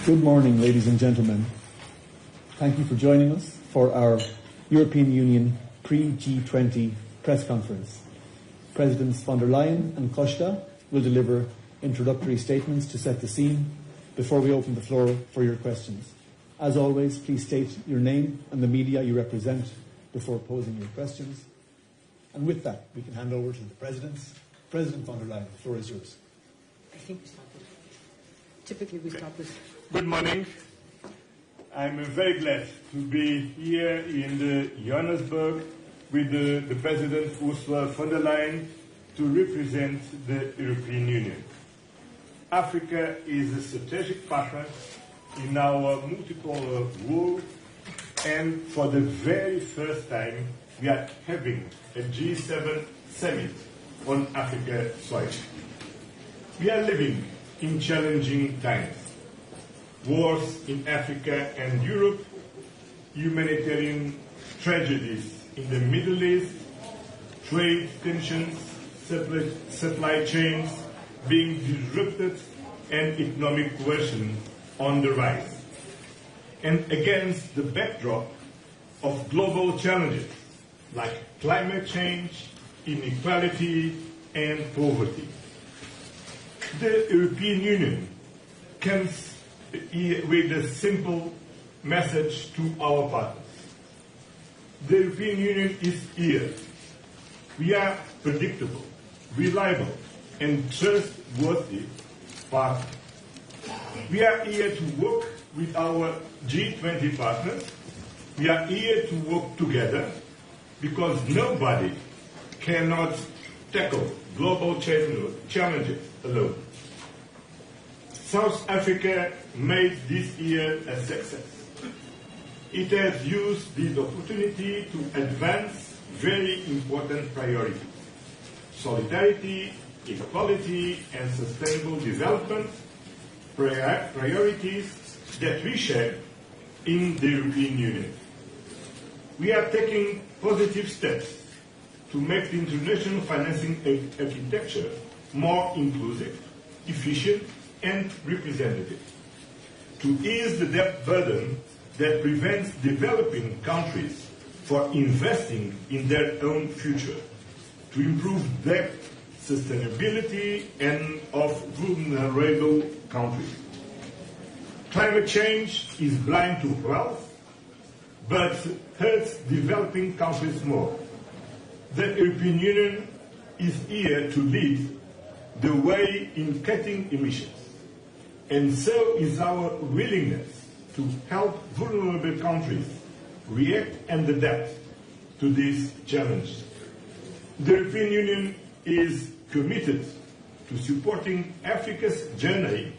Good morning, ladies and gentlemen. Thank you for joining us for our European Union pre-G20 press conference. Presidents von der Leyen and Costa will deliver introductory statements to set the scene before we open the floor for your questions. As always, please state your name and the media you represent before posing your questions. And with that, we can hand over to the presidents. President von der Leyen, the floor is yours. I think we start with. Typically, we start with. Good morning. I'm very glad to be here in the Johannesburg with the President Ursula von der Leyen to represent the European Union. Africa is a strategic partner in our multipolar world, and for the very first time, we are having a G7 summit on Africa soil. We are living in challenging times. Wars in Africa and Europe, humanitarian tragedies in the Middle East, trade tensions, supply chains being disrupted, and economic coercion on the rise. And against the backdrop of global challenges like climate change, inequality, and poverty, the European Union comes with a simple message to our partners. The European Union is here. We are predictable, reliable, and trustworthy partner. We are here to work with our G20 partners. We are here to work together because nobody cannot tackle global challenges alone. South Africa made this year a success. It has used this opportunity to advance very important priorities: solidarity, equality, and sustainable development, priorities that we share in the European Union. We are taking positive steps to make the international financing architecture more inclusive, efficient, and representative, to ease the debt burden that prevents developing countries from investing in their own future, to improve debt sustainability and of vulnerable countries. Climate change is blind to wealth, but hurts developing countries more. The European Union is here to lead the way in cutting emissions, and so is our willingness to help vulnerable countries react and adapt to these challenges. The European Union is committed to supporting Africa's journey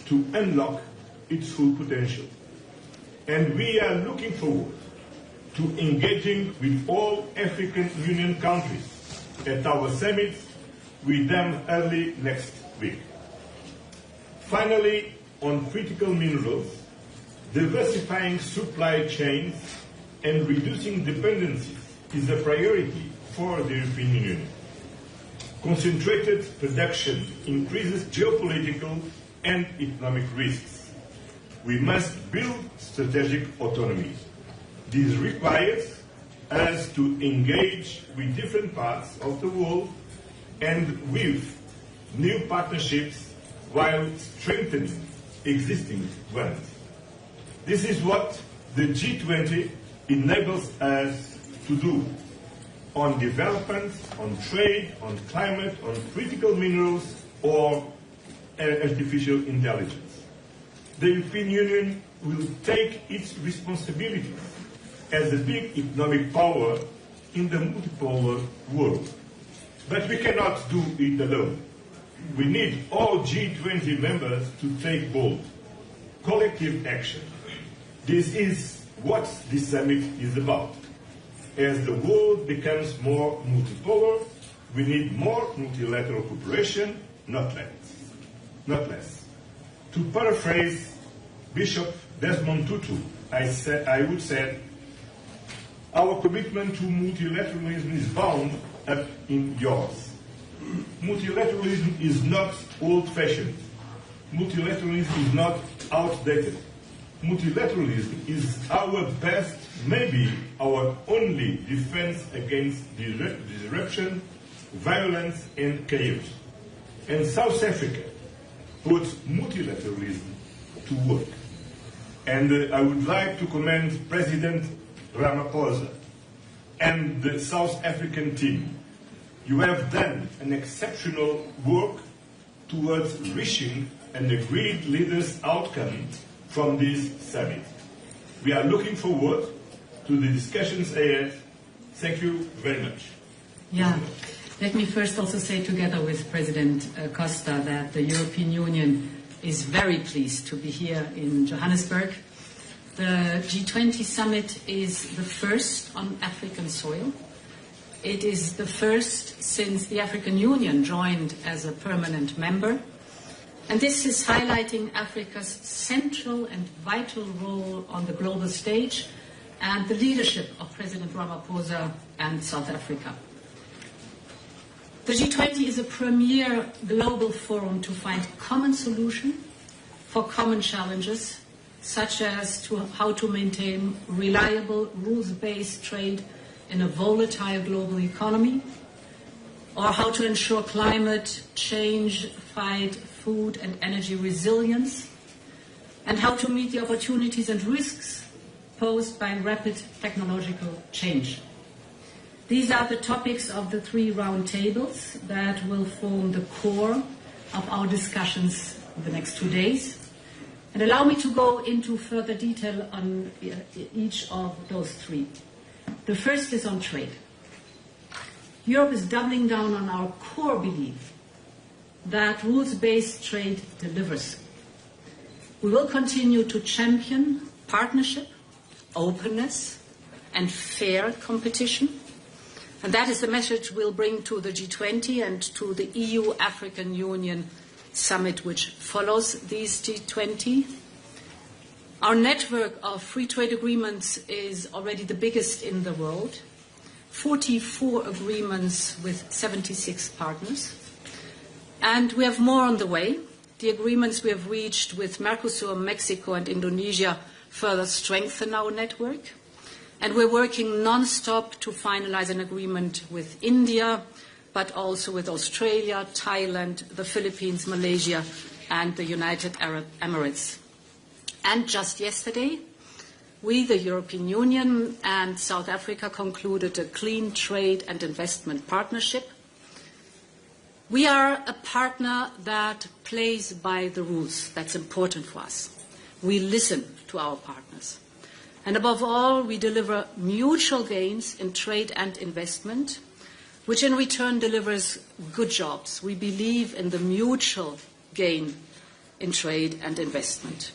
to unlock its full potential, and we are looking forward to engaging with all African Union countries at our summit with them early next week. Finally, on critical minerals, diversifying supply chains and reducing dependencies is a priority for the European Union. Concentrated production increases geopolitical and economic risks. We must build strategic autonomy. This requires us to engage with different parts of the world and with new partnerships while strengthening existing ones. This is what the G20 enables us to do on development, on trade, on climate, on critical minerals, or artificial intelligence. The European Union will take its responsibilities as a big economic power in the multipolar world. But we cannot do it alone. We need all G20 members to take bold, collective action. This is what this summit is about. As the world becomes more multipolar, we need more multilateral cooperation, not less. To paraphrase Bishop Desmond Tutu, I would say, our commitment to multilateralism is bound up in yours. Multilateralism is not old-fashioned. multilateralism is not outdated. Multilateralism is our best, maybe our only defense against disruption, violence and chaos. And South Africa puts multilateralism to work. And I would like to commend President Ramaphosa and the South African team. You have done an exceptional work towards reaching an agreed leaders' outcome from this summit. We are looking forward to the discussions ahead. Thank you very much. Yeah. Let me first also say, together with President Costa, that the European Union is very pleased to be here in Johannesburg. The G20 summit is the first on African soil. It is the first since the African Union joined as a permanent member. And this is highlighting Africa's central and vital role on the global stage and the leadership of President Ramaphosa and South Africa. The G20 is a premier global forum to find common solutions for common challenges, such as how to maintain reliable, rules-based trade in a volatile global economy, or how to ensure climate change, fight food and energy resilience, and how to meet the opportunities and risks posed by rapid technological change. These are the topics of the 3 roundtables that will form the core of our discussions in the next 2 days. And allow me to go into further detail on each of those 3. The first is on trade. Europe is doubling down on our core belief that rules-based trade delivers. We will continue to champion partnership, openness, and fair competition. And that is the message we'll bring to the G20 and to the EU-African Union summit, which follows these G20. Our network of free trade agreements is already the biggest in the world. 44 agreements with 76 partners. And we have more on the way. The agreements we have reached with Mercosur, Mexico, and Indonesia further strengthen our network. And we're working non-stop to finalize an agreement with India, but also with Australia, Thailand, the Philippines, Malaysia, and the United Arab Emirates. And just yesterday, we, the European Union and South Africa, concluded a clean trade and investment partnership. We are a partner that plays by the rules. That's important for us. We listen to our partners. And above all, we deliver mutual gains in trade and investment, which in return delivers good jobs. We believe in the mutual gain in trade and investment.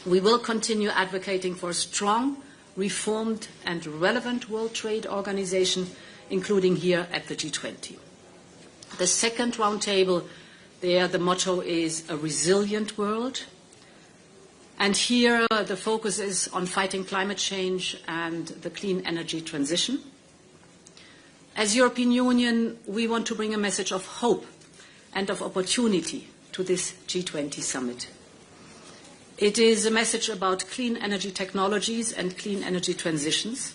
We will continue advocating for a strong, reformed and relevant World Trade Organization, including here at the G20. The second roundtable, there the motto is a resilient world. And here the focus is on fighting climate change and the clean energy transition. As European Union, we want to bring a message of hope and of opportunity to this G20 summit. It is a message about clean energy technologies and clean energy transitions,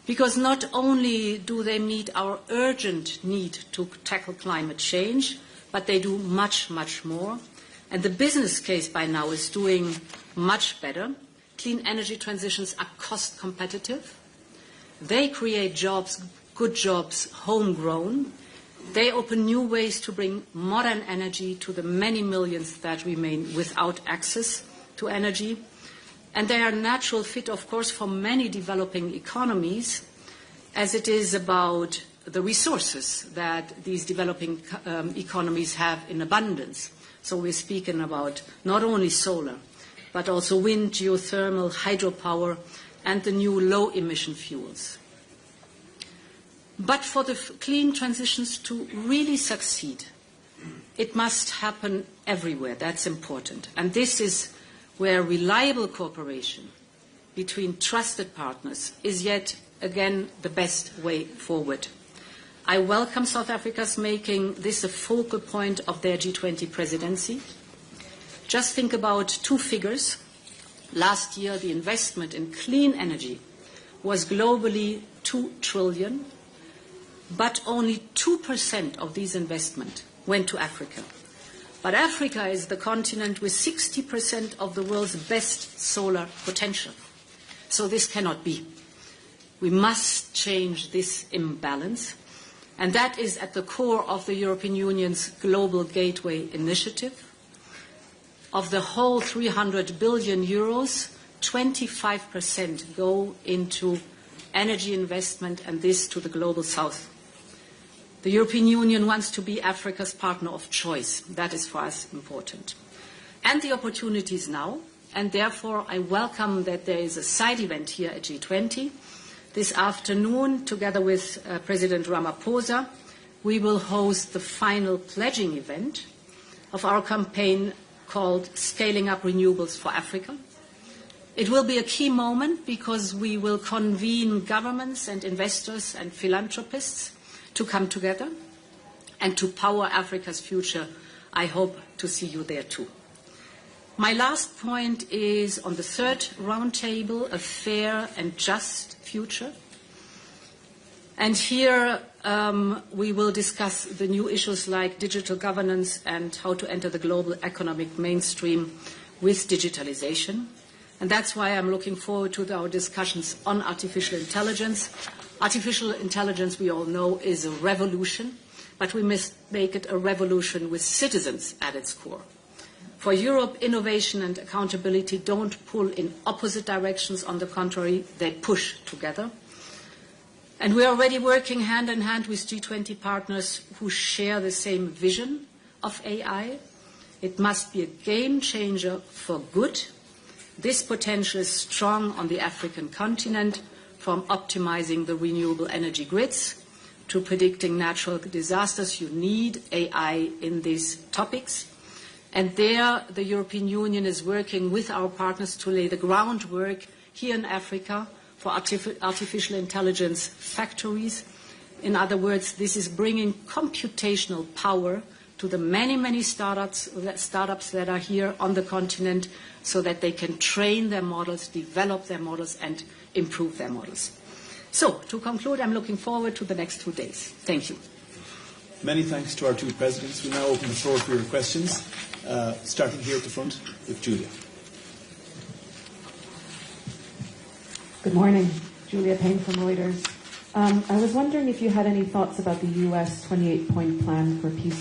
because not only do they meet our urgent need to tackle climate change, but they do much, much more. And the business case by now is doing much better. Clean energy transitions are cost competitive. They create jobs, good jobs, homegrown. They open new ways to bring modern energy to the many millions that remain without access to energy. And they are a natural fit, of course, for many developing economies, as it is about the resources that these developing economies have in abundance. So we're speaking about not only solar, but also wind, geothermal, hydropower, and the new low-emission fuels. But for the clean transitions to really succeed, it must happen everywhere. That's important. And this is where reliable cooperation between trusted partners is yet again the best way forward. I welcome South Africa's making this a focal point of their G20 presidency. Just think about two figures. Last year, the investment in clean energy was globally 2 trillion, but only 2% of these investment went to Africa. But Africa is the continent with 60% of the world's best solar potential. So this cannot be. We must change this imbalance, and that is at the core of the European Union's Global Gateway Initiative. Of the whole 300 billion euros, 25% go into energy investment, and this to the global south. The European Union wants to be Africa's partner of choice. That is for us important. And the opportunities now, and therefore I welcome that there is a side event here at G20. This afternoon, together with President Ramaphosa, we will host the final pledging event of our campaign called Scaling Up Renewables for Africa. It will be a key moment because we will convene governments and investors and philanthropists to come together and to power Africa's future. I hope to see you there too. My last point is on the third roundtable, a fair and just future. And here we will discuss the new issues like digital governance and how to enter the global economic mainstream with digitalization. And that's why I'm looking forward to our discussions on artificial intelligence. Artificial intelligence, we all know, is a revolution, but we must make it a revolution with citizens at its core. For Europe, innovation and accountability don't pull in opposite directions. On the contrary, they push together. And we are already working hand in hand with G20 partners who share the same vision of AI. It must be a game changer for good. This potential is strong on the African continent, from optimizing the renewable energy grids to predicting natural disasters. You need AI in these topics. And there, the European Union is working with our partners to lay the groundwork here in Africa for artificial intelligence factories. In other words, this is bringing computational power to the many, many startups that are here on the continent so that they can train their models, develop their models, and improve their models. So, to conclude, I'm looking forward to the next 2 days. Thank you. Many thanks to our two presidents. We now open the floor for your questions, starting here at the front with Julia. Good morning. Julia Payne from Reuters. I was wondering if you had any thoughts about the US 28-point plan for peace